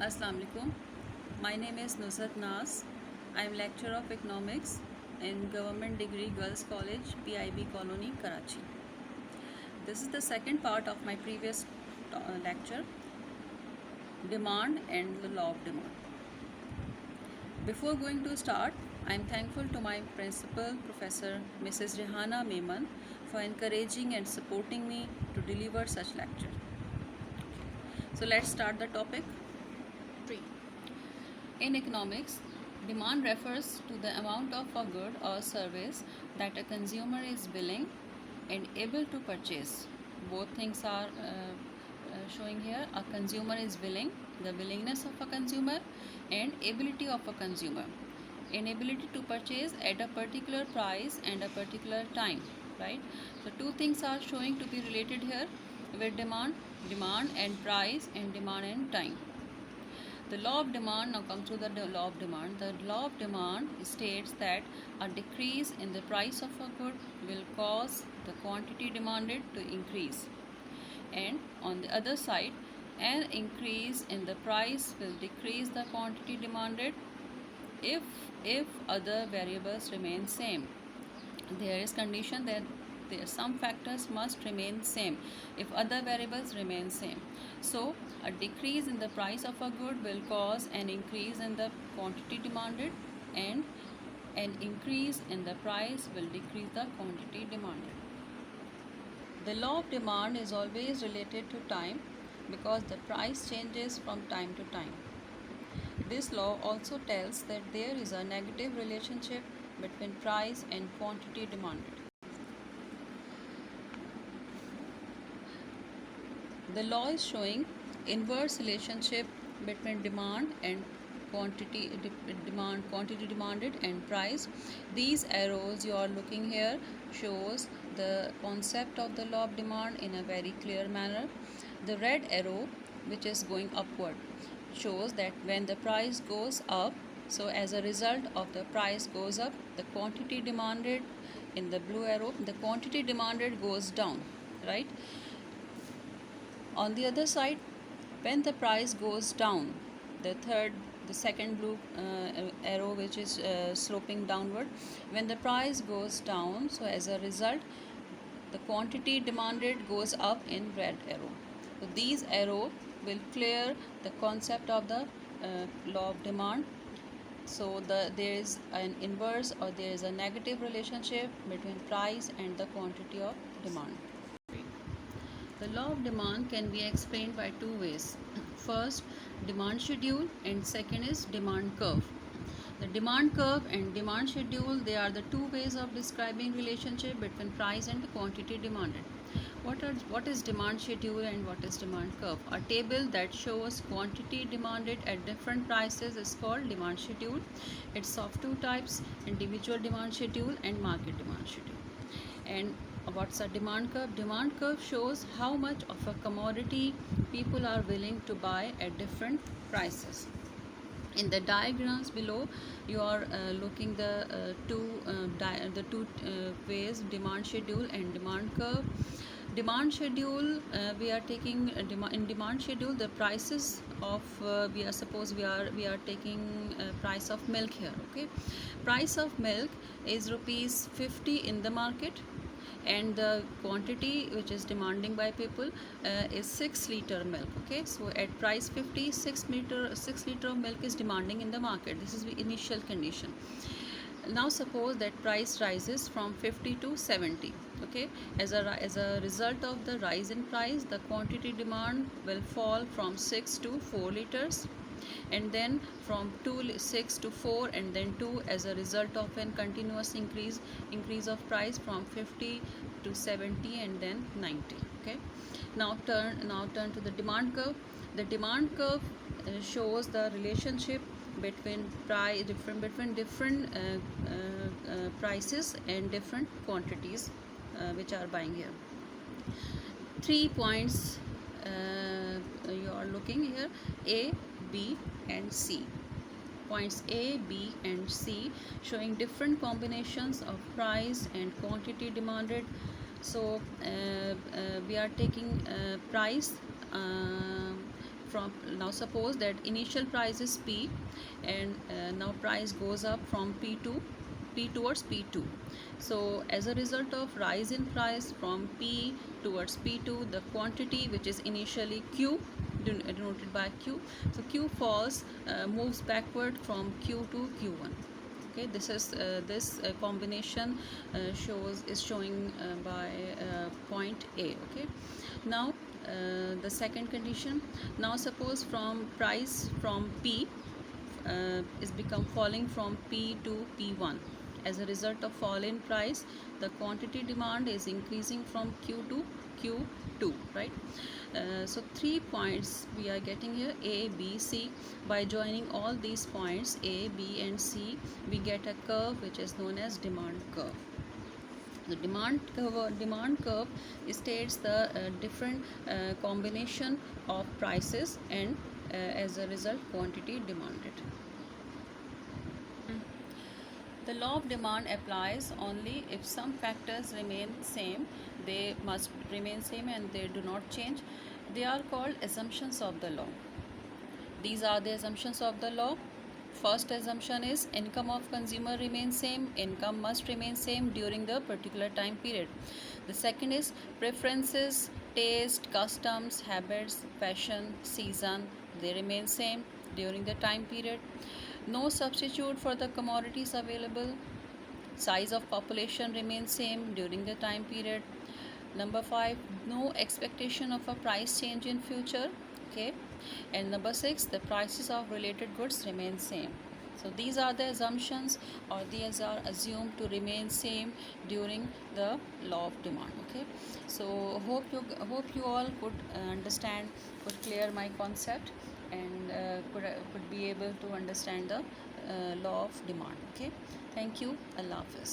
Assalamu alaikum. My name is Nuzhat. I am lecturer of economics in Government Degree Girls College, PIB Colony, Karachi. This is the second part of my previous lecture, demand and the law of demand. Before going to start, I am thankful to my principal, Professor Mrs. Rehana Mehman, for encouraging and supporting me to deliver such lecture. So let's start the topic. 3. In economics, demand refers to the amount of a good or service that a consumer is willing and able to purchase. Both things are showing here. A consumer is willing, the willingness of a consumer, and ability of a consumer. Inability to purchase at a particular price and a particular time, right? So two things are showing to be related here with demand and price, and demand and time. The law of demand, now comes to the law of demand. The law of demand states that a decrease in the price of a good will cause the quantity demanded to increase. And on the other side, an increase in the price will decrease the quantity demanded if other variables remain same. There is condition that some factors must remain same if other variables remain same. So a decrease in the price of a good will cause an increase in the quantity demanded, and an increase in the price will decrease the quantity demanded. The law of demand is always related to time because the price changes from time to time. This law also tells that there is a negative relationship between price and quantity demanded. The law is showing inverse relationship between demand and quantity demanded and price. These arrows you are looking here shows the concept of the law of demand in a very clear manner. The red arrow, which is going upward, shows that when the price goes up, so as a result of the price goes up, the quantity demanded, in the blue arrow, the quantity demanded goes down, right? On the other side, when the price goes down, the second blue arrow, which is sloping downward, when the price goes down, so as a result the quantity demanded goes up in red arrow. So these arrow will clear the concept of the law of demand. So there is an inverse, or there is a negative relationship between price and the quantity of demand. The law of demand can be explained by two ways. First, demand schedule, and second is demand curve. The demand curve and demand schedule, they are the two ways of describing relationship between price and quantity demanded. What is demand schedule and what is demand curve? A table that shows quantity demanded at different prices is called demand schedule. It's of two types: individual demand schedule and market demand schedule. And what's a demand curve? Demand curve shows how much of a commodity people are willing to buy at different prices. In the diagrams below, you are looking the two ways, demand schedule and demand curve. Demand schedule, we are taking in demand schedule the prices of we are taking price of milk here. Okay, price of milk is rupees 50 in the market, and the quantity which is demanding by people is 6 liter milk. Okay, so at price 50, 6 liter of milk is demanding in the market. This is the initial condition. Now suppose that price rises from 50 to 70. Okay, as a result of the rise in price, the quantity demand will fall from 6 to 4 liters, and then from 6 to 4, and then 2, as a result of a continuous increase of price from 50 to 70, and then 90. Okay, now turn to the demand curve. The demand curve shows the relationship between different prices and different quantities which are buying here. 3 points you are looking here: A, B and C. Points A, B and C showing different combinations of price and quantity demanded. So we are taking price from, now suppose that initial price is P, and now price goes up from P towards P2. So as a result of rise in price from P towards P2, the quantity which is initially Q, denoted by Q, so Q falls, moves backward from Q to Q1. Okay, this is this combination is showing by point A. Okay, now the second condition, now suppose from price from P is become falling from P to P1. As a result of fall in price, the quantity demand is increasing from Q to Q2, right? So 3 points we are getting here, A, B, C. By joining all these points A, B and C, we get a curve which is known as demand curve. The demand curve states the different combination of prices and as a result quantity demanded. The law of demand applies only if some factors remain same. They must remain same and they do not change. They are called assumptions of the law. These are the assumptions of the law. First assumption is income of consumer remains same. Income must remain same during the particular time period. The second is preferences, taste, customs, habits, fashion, season, they remain same during the time period. No substitute for the commodities available. Size of population remains same during the time period. Number 5, no expectation of a price change in future. Okay, and number 6, the prices of related goods remain same. So these are the assumptions, or these are assumed to remain same during the law of demand. Okay, so hope you all could understand, could clear my concept, and could be able to understand the law of demand. Okay, thank you. Allah Hafiz.